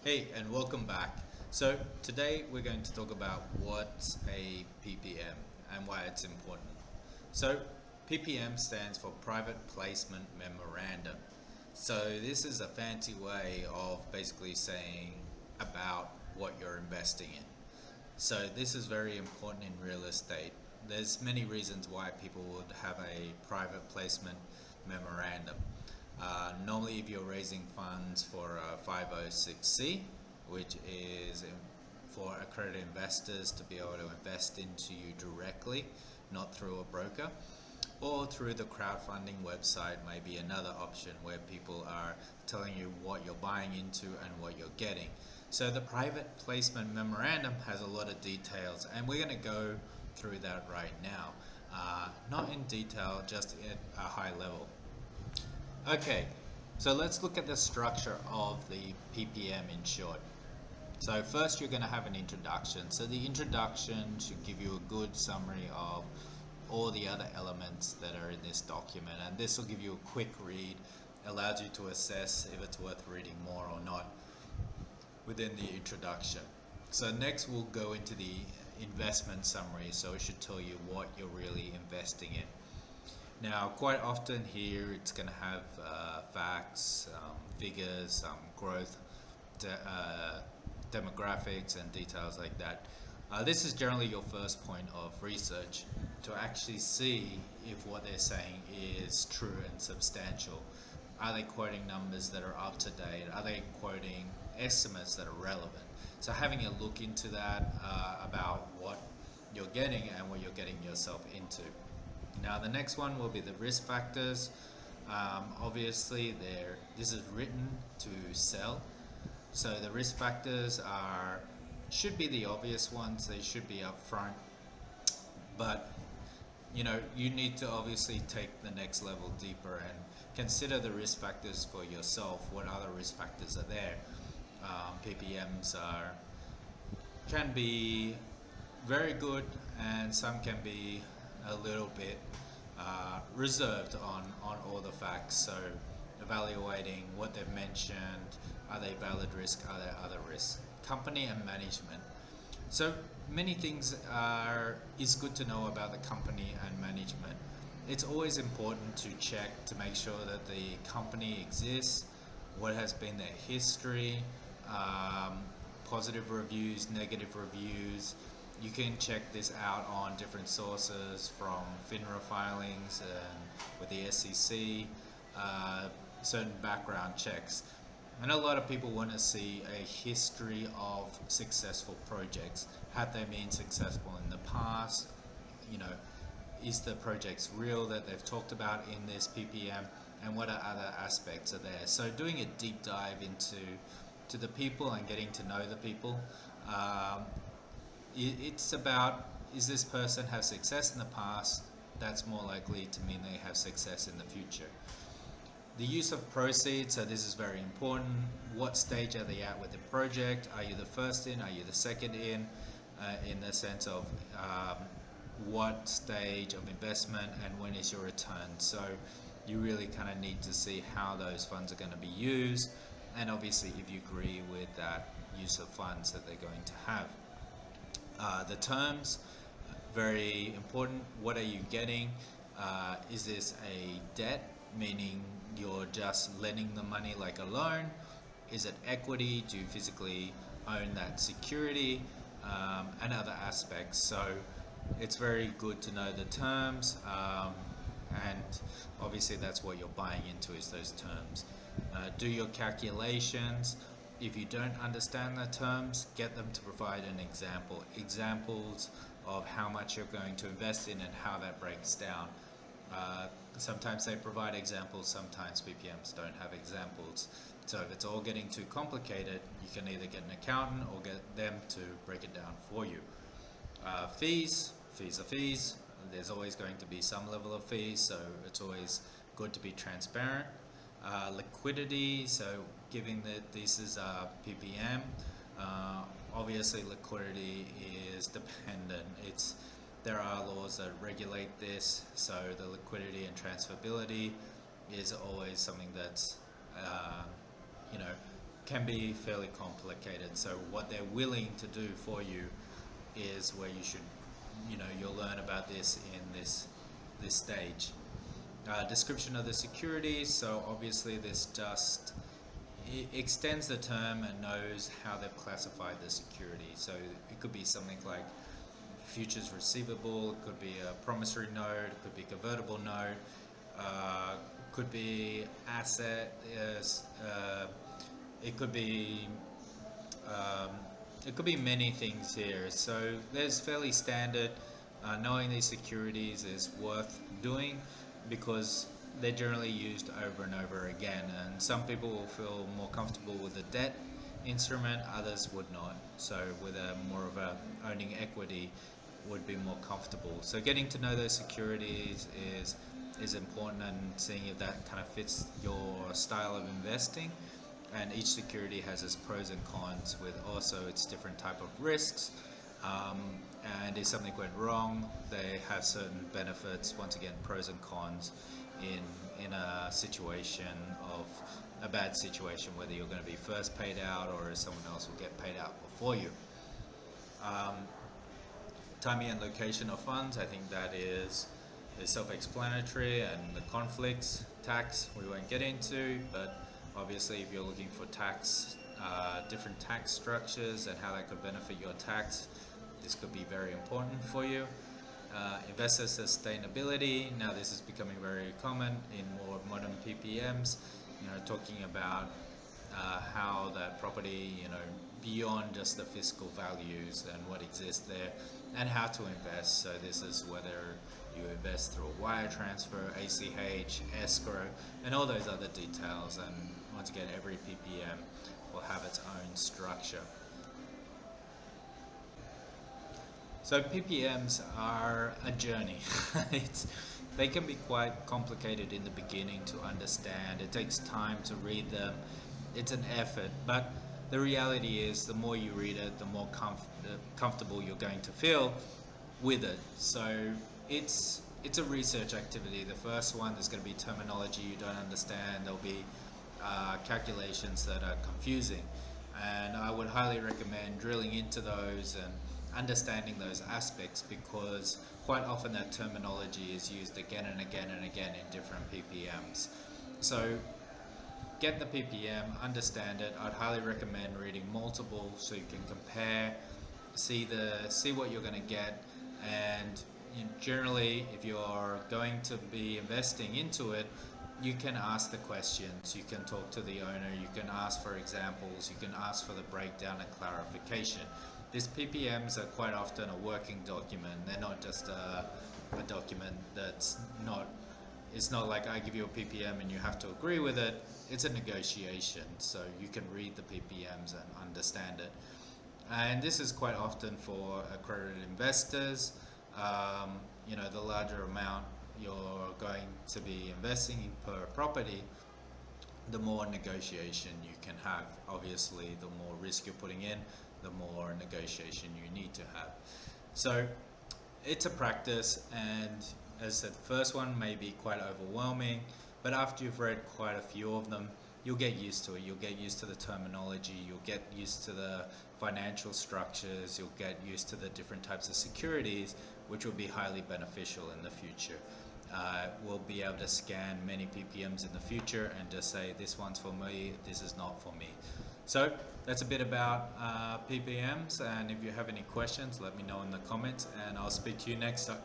Hey, and welcome back. So today we're going to talk about what's a PPM and why it's important. So PPM stands for Private Placement Memorandum. So this is a fancy way of basically saying about what you're investing in. So this is very important in real estate. There's many reasons why people would have a private placement memorandum. Normally, if you're raising funds for a 506c, which is for accredited investors to be able to invest into you directly, not through a broker, or through the crowdfunding website may be another option where people are telling you what you're buying into and what you're getting. So the private placement memorandum has a lot of details, and we're going to go through that right now. Not in detail, just at a high level. Okay, so let's look at the structure of the PPM in short. So first you're going to have an introduction. So the introduction should give you a good summary of all the other elements that are in this document, and this will give you a quick read, allows you to assess if it's worth reading more or not within the introduction. So next we'll go into the investment summary, so it should tell you what you're really investing in. Now, quite often here it's going to have facts, figures, growth, demographics, and details like that. This is generally your first point of research to actually see if what they're saying is true and substantial. Are they quoting numbers that are up to date? Are they quoting estimates that are relevant? So having a look into that about what you're getting and what you're getting yourself into. Now the next one will be the risk factors. Obviously this is written to sell, so the risk factors should be the obvious ones. They should be up front, but you need to obviously take the next level deeper and consider the risk factors for yourself. What other risk factors are there? PPMs can be very good, and some can be a little bit reserved on all the facts. So evaluating what they've mentioned, are they valid risk, are there other risks? Company and management. So many things is good to know about the company and management. It's always important to check to make sure that the company exists, what has been their history, positive reviews, negative reviews. You can check this out on different sources from FINRA filings and with the SEC, certain background checks. And a lot of people want to see a history of successful projects. Have they been successful in the past? Is the projects real that they've talked about in this PPM, and what are other aspects are there? So doing a deep dive into the people and getting to know the people. It's about, is this person have success in the past? That's more likely to mean they have success in the future. The use of proceeds, so this is very important. What stage are they at with the project? Are you the first in? Are you the second in the sense of what stage of investment and when is your return? So you really kind of need to see how those funds are going to be used, and obviously if you agree with that use of funds that they're going to have. The terms, very important. What are you getting? Is this a debt, meaning you're just lending the money like a loan? Is it equity? Do you physically own that security? And other aspects. So it's very good to know the terms, and obviously that's what you're buying into, is those terms. Do your calculations. If you don't understand the terms, get them to provide an example. Examples of how much you're going to invest in and how that breaks down. Sometimes they provide examples, sometimes PPMs don't have examples. So if it's all getting too complicated, you can either get an accountant or get them to break it down for you. Fees are fees. There's always going to be some level of fees, so it's always good to be transparent. Liquidity, so given that this is a PPM, obviously liquidity is dependent. There are laws that regulate this, so the liquidity and transferability is always something that's can be fairly complicated. So what they're willing to do for you is where you should, you'll learn about this in this stage. Description of the securities. So obviously this just extends the term and knows how they've classified the security. So it could be something like futures receivable, it could be a promissory note, it could be convertible note, could be asset, it could be many things here. So there's fairly standard. Knowing these securities is worth doing because they're generally used over and over again, and some people will feel more comfortable with a debt instrument, others would not. So with a more of a owning equity would be more comfortable. So getting to know those securities is important, and seeing if that kind of fits your style of investing. And each security has its pros and cons, with also its different type of risks. And if something went wrong, they have certain benefits. Once again, pros and cons in a situation of a bad situation, whether you're going to be first paid out or if someone else will get paid out before you. Timing and location of funds, I think that is self-explanatory, and the conflicts, tax, we won't get into, but obviously if you're looking for tax, different tax structures and how that could benefit your tax, this could be very important for you. Investor sustainability, now this is becoming very common in more modern PPMs, talking about how that property, beyond just the fiscal values and what exists there, and how to invest. So this is whether you invest through a wire transfer, ACH, escrow, and all those other details. And once again, every PPM will have its own structure. So PPMs are a journey. They can be quite complicated in the beginning to understand. It takes time to read them. It's an effort, but the reality is the more you read it, the more comfortable you're going to feel with it. So it's a research activity. The first one, there's going to be terminology you don't understand. There'll be calculations that are confusing, and I would highly recommend drilling into those and understanding those aspects, because quite often that terminology is used again and again and again in different PPMs. So get the PPM, understand it. I'd highly recommend reading multiple so you can compare, see what you're going to get, and generally if you're going to be investing into it, you can ask the questions, you can talk to the owner, you can ask for examples, you can ask for the breakdown and clarification. These PPMs are quite often a working document. They're not just a document that's not, it's not like I give you a PPM and you have to agree with it. It's a negotiation, so you can read the PPMs and understand it. And this is quite often for accredited investors. The larger amount you're going to be investing in per property, the more negotiation you can have. Obviously, the more risk you're putting in, the more negotiation you need to have. So it's a practice, and as I said, the first one may be quite overwhelming, but after you've read quite a few of them, you'll get used to it. You'll get used to the terminology, you'll get used to the financial structures, you'll get used to the different types of securities, which will be highly beneficial in the future. We'll be able to scan many PPMs in the future and just say, this one's for me, this is not for me. So that's a bit about PPMs, and if you have any questions, let me know in the comments, and I'll speak to you next time.